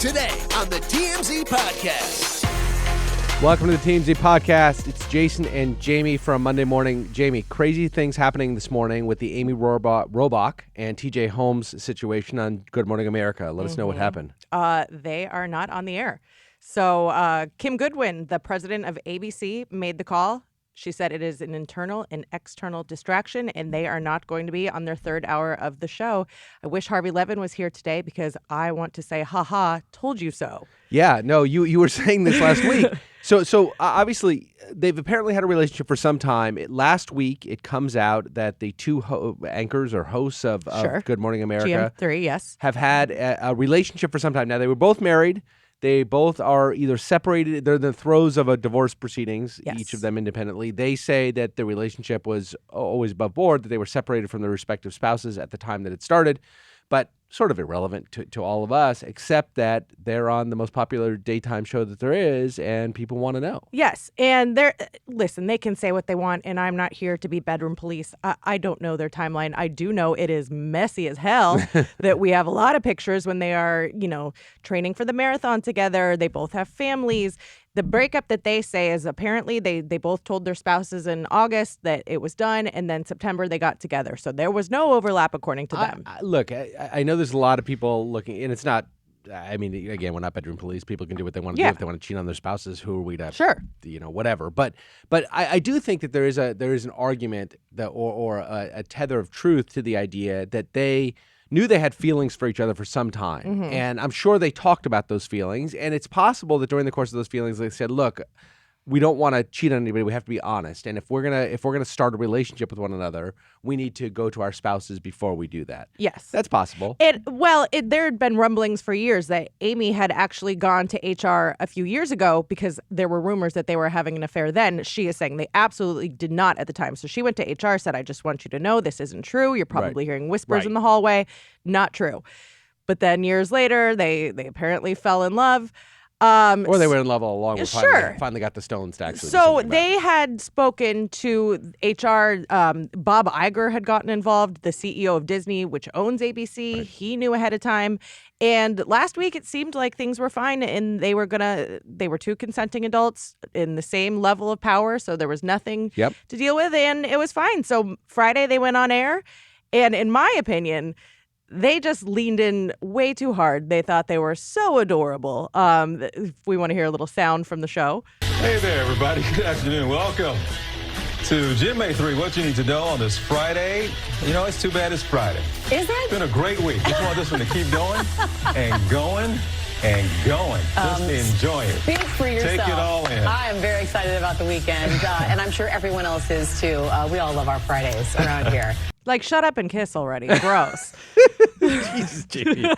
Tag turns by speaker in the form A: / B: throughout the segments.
A: Today on the TMZ Podcast.
B: Welcome to the TMZ Podcast. It's Jason and Jaime from Monday Morning. Jaime, crazy things happening this morning with the Amy Robach and T.J. Holmes situation on Good Morning America. Let us know what happened.
C: They are not on the air. So Kim Goodwin, the president of ABC, made the call. She said it is an internal and external distraction, and they are not going to be on their third hour of the show. I wish Harvey Levin was here today because I want to say, ha, told you so.
B: Yeah, no, you were saying this last week. So obviously, they've apparently had a relationship for some time. Last week, it comes out that the two anchors or hosts of Good Morning America
C: GM3, yes,
B: have had a relationship for some time. Now, they were both married. They both are either separated. They're in the throes of a divorce proceedings, each of them independently. They say that the relationship was always above board, that they were separated from their respective spouses at the time that it started, but sort of irrelevant to all of us, except that they're on the most popular daytime show that there is, and people want to know.
C: Yes, and listen, they can say what they want, and I'm not here to be bedroom police. I don't know their timeline. I do know it is messy as hell, that we have a lot of pictures when they are, training for the marathon together. They both have families. The breakup that they say is apparently they both told their spouses in August that it was done, and then September they got together. So there was no overlap according to them.
B: Look, I know there's a lot of people looking, and it's not, I mean, again, we're not bedroom police. People can do what they want to do. If they want to cheat on their spouses, who are we to, whatever. But I do think that there is an argument that or a tether of truth to the idea that they knew they had feelings for each other for some time. And I'm sure they talked about those feelings. And it's possible that during the course of those feelings, they said, look, we don't want to cheat on anybody. We have to be honest. And if we're gonna start a relationship with one another, we need to go to our spouses before we do that.
C: Yes.
B: That's possible.
C: There had been rumblings for years that Amy had actually gone to HR a few years ago because there were rumors that they were having an affair then. She is saying they absolutely did not at the time. So she went to HR, said, I just want you to know this isn't true. You're probably hearing whispers in the hallway. Not true. But then years later, they apparently fell in love.
B: Or they were in love all along. Finally got the stones to actually.
C: So they had spoken to HR. Bob Iger had gotten involved, the CEO of Disney, which owns ABC. Right. He knew ahead of time. And last week it seemed like things were fine, and they were two consenting adults in the same level of power. So there was nothing to deal with, and it was fine. So Friday they went on air, and in my opinion, they just leaned in way too hard. They thought they were so adorable. If we want to hear a little sound from the show.
D: Hey there, everybody. Good afternoon. Welcome to GMA 3, What You Need to Know on this Friday. It's too bad it's Friday.
E: Is it?
D: It's been a great week. Just want this one to keep going and going and going. Just enjoy it.
E: Speak for yourself.
D: Take it all in.
E: I am very excited about the weekend, and I'm sure everyone else is too. We all love our Fridays around here.
C: Like, shut up and kiss already. Gross.
B: Jesus, Jamie.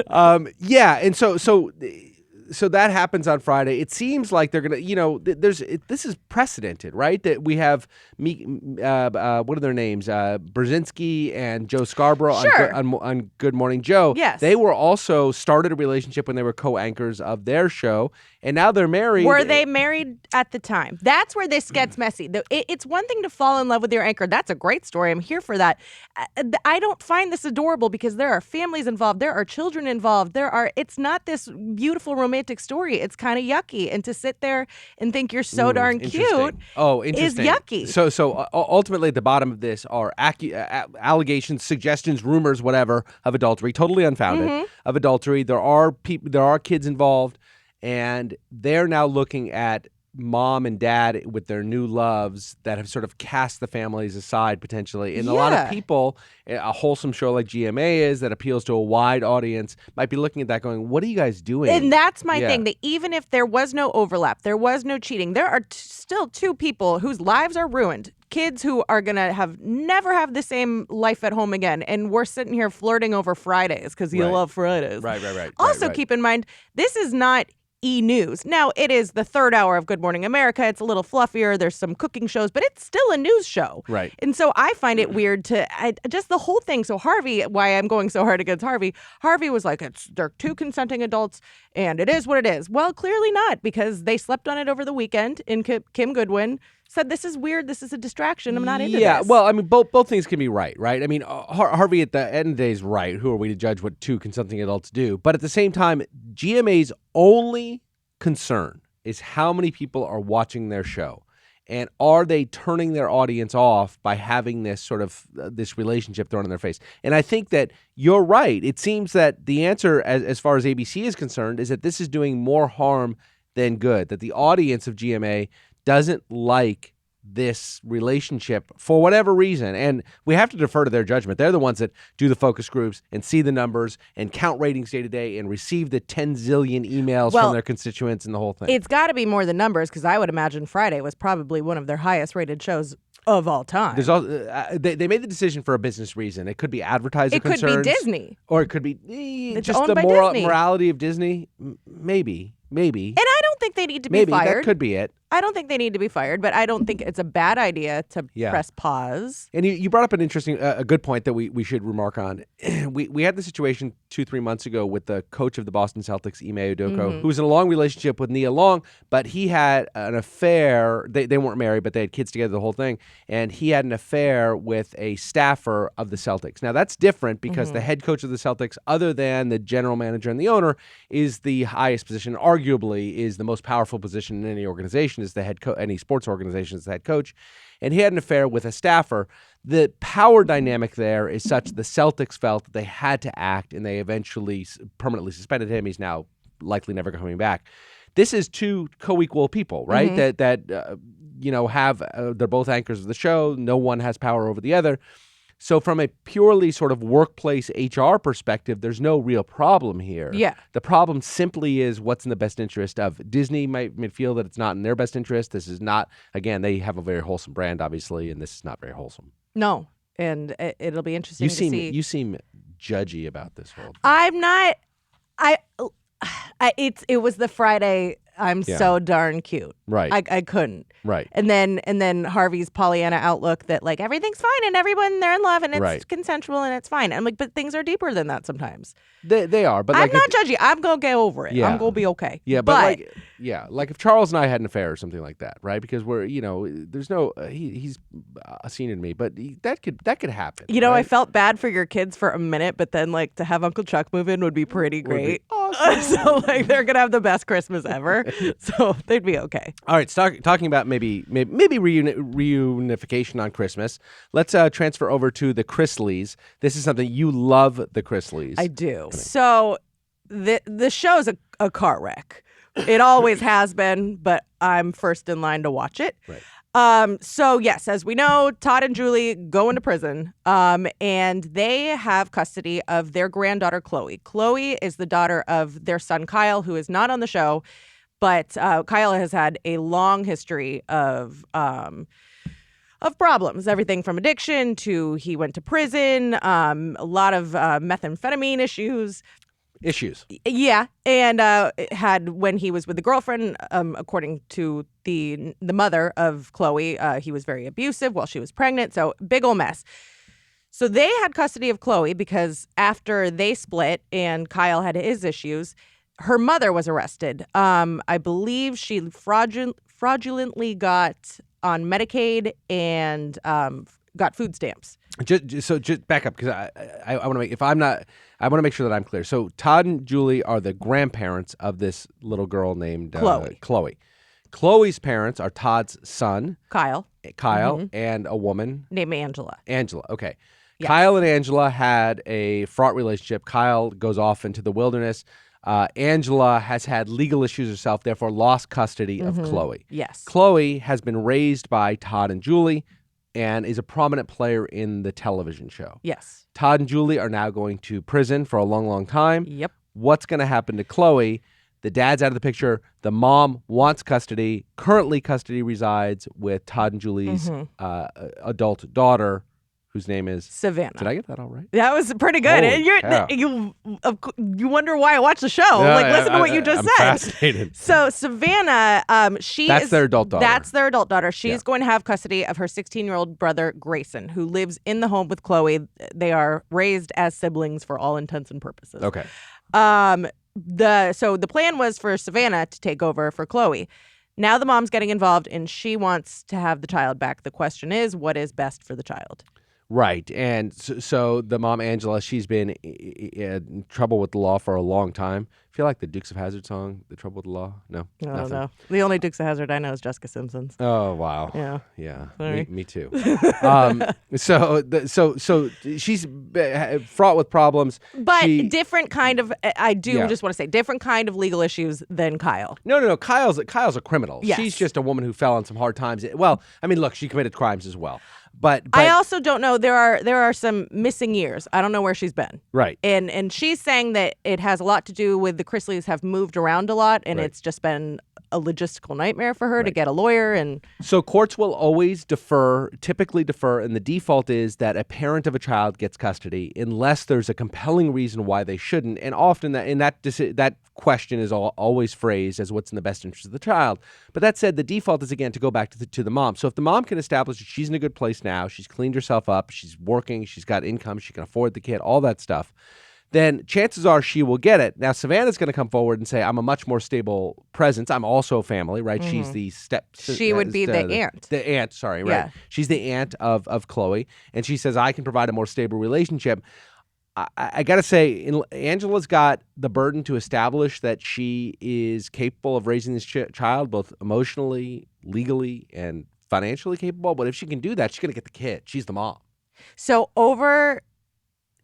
B: And so that happens on Friday. It seems like they're gonna, this is precedented, right? That we have what are their names? Brzezinski and Joe Scarborough on Good Morning Joe.
C: Yes,
B: they were also started a relationship when they were co-anchors of their show, and now they're married.
C: Were they married at the time? That's where this gets messy. It's one thing to fall in love with your anchor. That's a great story. I'm here for that. I don't find this adorable because there are families involved. There are children involved. It's not this beautiful romantic story. It's kind of yucky. And to sit there and think you're so darn cute is yucky.
B: So ultimately at the bottom of this are allegations, suggestions, rumors, whatever, of adultery, totally unfounded, of adultery. There are kids involved. And they're now looking at mom and dad with their new loves that have sort of cast the families aside potentially. And a lot of people, a wholesome show like GMA is that appeals to a wide audience, might be looking at that going, what are you guys doing?
C: And that's my thing, that even if there was no overlap, there was no cheating, there are still two people whose lives are ruined. Kids who are going to never have the same life at home again. And we're sitting here flirting over Fridays because you love Fridays.
B: Right.
C: Also, keep in mind, this is not E-News. Now, it is the third hour of Good Morning America. It's a little fluffier. There's some cooking shows, but it's still a news show.
B: Right.
C: And so I find it weird just the whole thing. So Harvey, why I'm going so hard against Harvey was like, they're two consenting adults and it is what it is. Well, clearly not, because they slept on it over the weekend in Kim Goodwin. said, this is weird. This is a distraction. I'm not into
B: Yeah,
C: this.
B: well, I mean, both things can be right? I mean, Harvey at the end of the day is right. Who are we to judge what two consenting adults do? But at the same time, GMA's only concern is how many people are watching their show. And are they turning their audience off by having this sort of this relationship thrown in their face? And I think that you're right. It seems that the answer, as far as ABC is concerned, is that this is doing more harm than good, that the audience of GMA doesn't like this relationship for whatever reason. And we have to defer to their judgment. They're the ones that do the focus groups and see the numbers and count ratings day to day and receive the 10 zillion emails from their constituents and the whole thing.
C: It's got to be more than numbers, because I would imagine Friday was probably one of their highest rated shows of all time.
B: There's also, they made the decision for a business reason. It could be advertiser concerns.
C: It could be Disney.
B: Or it could be just
C: owned
B: the
C: by Disney.
B: morality of Disney. Maybe.
C: And I don't think they need to be
B: Maybe
C: fired.
B: That could be it.
C: I don't think they need to be fired, but I don't think it's a bad idea to press pause.
B: And you brought up an interesting, a good point that we should remark on. We had the situation 2-3 months ago with the coach of the Boston Celtics, Ime Udoka, who was in a long relationship with Nia Long, but he had an affair. They weren't married, but they had kids together, the whole thing. And he had an affair with a staffer of the Celtics. Now, that's different because the head coach of the Celtics, other than the general manager and the owner, is the highest position, arguably is the most powerful position in any organization, is the head coach, any sports organization is the head coach. And he had an affair with a staffer. The power dynamic there is such the Celtics felt that they had to act, and they eventually permanently suspended him. He's now likely never coming back. This is two co-equal people, right? That have they're both anchors of the show. No one has power over the other. So from a purely sort of workplace HR perspective, there's no real problem here.
C: Yeah.
B: The problem simply is what's in the best interest of Disney might feel that it's not in their best interest. This is not, again, they have a very wholesome brand, obviously, and this is not very wholesome.
C: No. And it'll be interesting to see.
B: You seem judgy about this whole thing.
C: I'm not. It was the Friday. I'm so darn cute.
B: Right.
C: I couldn't.
B: Right.
C: And then Harvey's Pollyanna outlook that like everything's fine and everyone they're in love and it's consensual and it's fine. I'm like, but things are deeper than that sometimes.
B: They are, but
C: I'm not judgy. I'm gonna get over it.
B: Yeah.
C: I'm gonna be okay.
B: Yeah, but like if Charles and I had an affair or something like that, right? Because we're there's no he's a senior to me, but that could happen.
C: Right? I
B: right?
C: felt bad for your kids for a minute, but then like to have Uncle Chuck move in would be pretty great.
B: Awesome.
C: So like they're gonna have the best Christmas ever. So they'd be okay.
B: All right, talking about maybe reunification on Christmas. Let's transfer over to the Chrisleys. This is something you love, the Chrisleys.
C: I do. So the show's a car wreck. It always has been, but I'm first in line to watch it.
B: Right.
C: So yes, as we know, Todd and Julie go into prison, and they have custody of their granddaughter, Chloe. Chloe is the daughter of their son, Kyle, who is not on the show, but Kyle has had a long history of problems, everything from addiction to he went to prison, a lot of methamphetamine issues. Yeah, and had when he was with the girlfriend, according to the mother of Chloe, he was very abusive while she was pregnant. So big ol' mess. So they had custody of Chloe because after they split and Kyle had his issues, her mother was arrested. I believe she fraudulently got on Medicaid and got food stamps.
B: Just back up because I want to make I want to make sure that I'm clear. So Todd and Julie are the grandparents of this little girl named Chloe. Chloe's parents are Todd's son,
C: Kyle,
B: and a woman
C: named Angela.
B: Okay.
C: Yes.
B: Kyle and Angela had a fraught relationship. Kyle goes off into the wilderness. Angela has had legal issues herself, therefore lost custody of Chloe.
C: Yes.
B: Chloe has been raised by Todd and Julie and is a prominent player in the television show.
C: Yes.
B: Todd and Julie are now going to prison for a long, long time.
C: Yep.
B: What's going to happen to Chloe? The dad's out of the picture. The mom wants custody. Currently, custody resides with Todd and Julie's adult daughter, whose name is
C: Savannah.
B: Did I get that all right?
C: That was pretty good. You wonder why I watch the show. Listen to what you just said.
B: Fascinated.
C: So Savannah,
B: That's their adult daughter.
C: That's their adult daughter. She's going to have custody of her 16-year-old brother Grayson, who lives in the home with Chloe. They are raised as siblings for all intents and purposes.
B: Okay.
C: So the plan was for Savannah to take over for Chloe. Now the mom's getting involved, and she wants to have the child back. The question is, what is best for the child?
B: Right. And so the mom, Angela, she's been in trouble with the law for a long time. Feel like the Dukes of Hazzard song, The Trouble with the Law? No,
C: I don't know. The only Dukes of Hazzard I know is Jessica Simpson's.
B: Oh, wow.
C: Yeah.
B: Me too. So she's fraught with problems.
C: But different kind of, I do just want to say, different kind of legal issues than Kyle.
B: No. Kyle's a criminal.
C: Yes.
B: She's just a woman who fell on some hard times. Well, I mean, look, she committed crimes as well. But
C: I also don't know. There are some missing years. I don't know where she's been.
B: Right.
C: And she's saying that it has a lot to do with the Chrisleys have moved around a lot, and it's just been a logistical nightmare for her to get a lawyer. And
B: so courts will always typically defer, and the default is that a parent of a child gets custody unless there's a compelling reason why they shouldn't. And often that question is always phrased as what's in the best interest of the child. But that said, the default is, again, to go back to the mom. So if the mom can establish that she's in a good place now, she's cleaned herself up, she's working, she's got income, she can afford the kid, all that stuff, then chances are she will get it. Now, Savannah's going to come forward and say, I'm a much more stable presence. I'm also a family, right? Mm-hmm. She's the
C: She would be the aunt.
B: The aunt, sorry, right.
C: Yeah.
B: She's the aunt of Chloe, and she says, I can provide a more stable relationship. I got to say, Angela's got the burden to establish that she is capable of raising this child, both emotionally, legally, and financially capable. But if she can do that, she's going to get the kid. She's the mom.
C: So over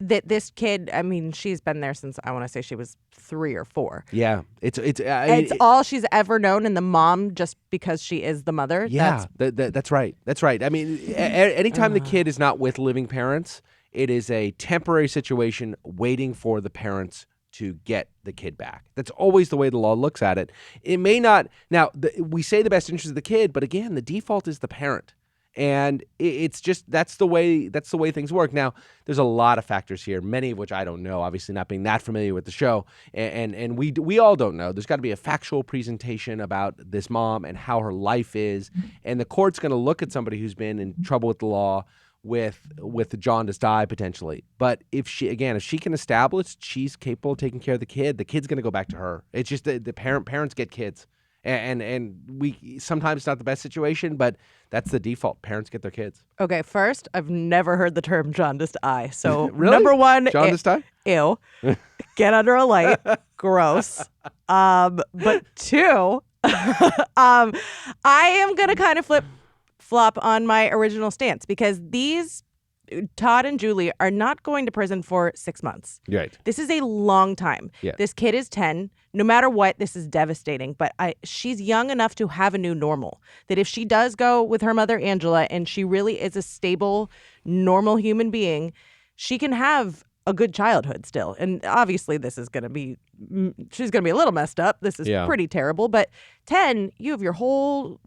C: this kid, I mean, she's been there since, I want to say she was 3 or 4.
B: Yeah. It's
C: all she's ever known, and the mom, just because she is the mother.
B: Yeah, that's right. That's right. I mean, anytime the kid is not with living parents, it is a temporary situation waiting for the parents to get the kid back. That's always the way the law looks at it. It may not. Now, we say the best interest of the kid, but again, the default is the parent. And it's just that's the way things work. Now, there's a lot of factors here, many of which I don't know, obviously not being that familiar with the show. And we all don't know. There's got to be a factual presentation about this mom and how her life is. And the court's going to look at somebody who's been in trouble with the law with the jaundiced eye potentially. But if she can establish she's capable of taking care of the kid's going to go back to her. It's just the parents get kids. And we sometimes it's not the best situation, but that's the default. Parents get their kids.
C: Okay, first, I've never heard the term jaundiced eye. So
B: really?
C: Number one,
B: jaundiced eye?
C: Ew. Get under a light. Gross. But 2, I am gonna kind of flop on my original stance because these Todd and Julie are not going to prison for 6 months.
B: Right.
C: This is a long time.
B: Yeah.
C: This kid is 10. No matter what, this is devastating. But she's young enough to have a new normal. That if she does go with her mother, Angela, and she really is a stable, normal human being, she can have a good childhood still. And obviously this is going to be, she's going to be a little messed up. This is pretty terrible. But 10, you have your whole,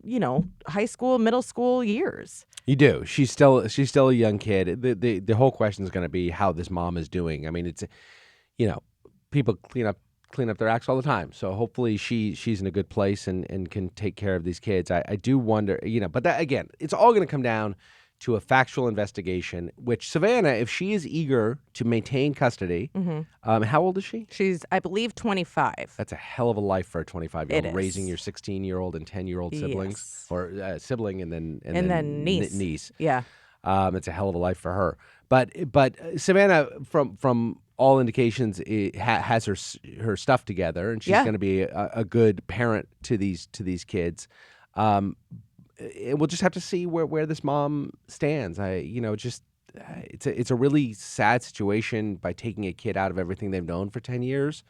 C: high school, middle school years.
B: You do. She's still a young kid. The whole question is going to be how this mom is doing. I mean, it's, people clean up their acts all the time. So hopefully she's in a good place and can take care of these kids. I do wonder, but that, again, it's all going to come down to a factual investigation, which Savannah, if she is eager to maintain custody, how old is she?
C: She's, I believe, 25.
B: That's a hell of a life for a 25-year-old,
C: It is.
B: raising your 16-year-old and 10-year-old siblings, or sibling and then niece.
C: Yeah.
B: It's a hell of a life for her. But Savannah, from all indications, has her stuff together, and she's going to be a good parent to these kids. We'll just have to see where this mom stands. It's a really sad situation by taking a kid out of everything they've known for 10 years,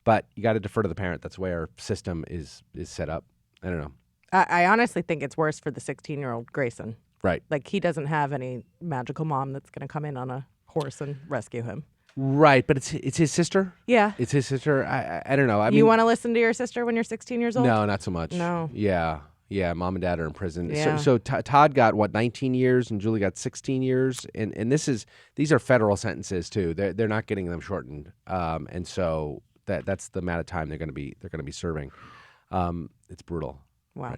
B: but you got to defer to the parent. That's the way our system is set up. I don't know.
C: I honestly think it's worse for the 16-year-old Grayson.
B: Right.
C: Like, he doesn't have any magical mom that's going to come in on a horse and rescue him.
B: Right, but it's his sister?
C: Yeah.
B: It's his sister? I don't know. I mean,
C: you want to listen to your sister when you're 16 years old?
B: No, not so much.
C: No.
B: Yeah, mom and dad are in prison.
C: Yeah.
B: So Todd got 19 years and Julie got 16 years, and these are federal sentences too. They're not getting them shortened, and so that's the amount of time they're going to be serving. It's brutal.
C: Wow.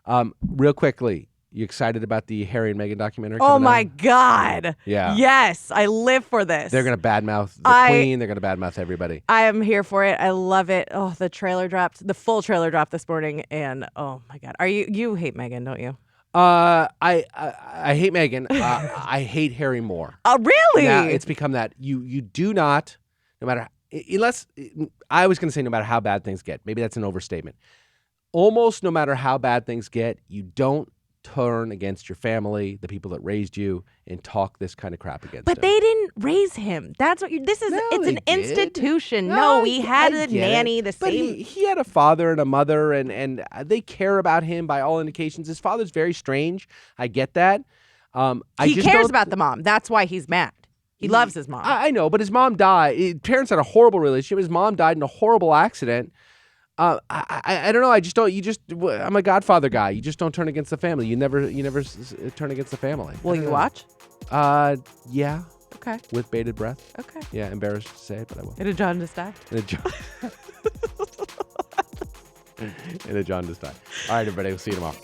B: Right. Real quickly, You excited about the Harry and Meghan documentary?
C: Oh my God.
B: Yeah.
C: Yes, I live for this.
B: They're going to badmouth the Queen. They're going to badmouth everybody.
C: I am here for it. I love it. Oh, the trailer dropped. The full trailer dropped this morning, and oh my God, you hate Meghan, don't you?
B: I hate Meghan. I hate Harry more.
C: Oh, really?
B: Now it's become that you do not, no matter unless I was going to say no matter how bad things get. Maybe that's an overstatement. Almost no matter how bad things get, you don't turn against your family, the people that raised you, and talk this kind of crap against them.
C: But they didn't raise him. That's what it's an institution. No, he had a nanny, the same.
B: But he had a father and a mother, and they care about him by all indications. His father's very strange. I get that.
C: He cares about the mom. That's why he's mad. He loves his mom.
B: I know, but his mom died. Parents had a horrible relationship. His mom died in a horrible accident. I don't know. I'm a Godfather guy. You just don't turn against the family. You never turn against the family.
C: Will you watch?
B: Yeah.
C: Okay.
B: With bated breath.
C: Okay.
B: Yeah, embarrassed to say it, but I will.
C: In a jaundiced die.
B: In a jaundiced die. All right, everybody. We'll see you tomorrow.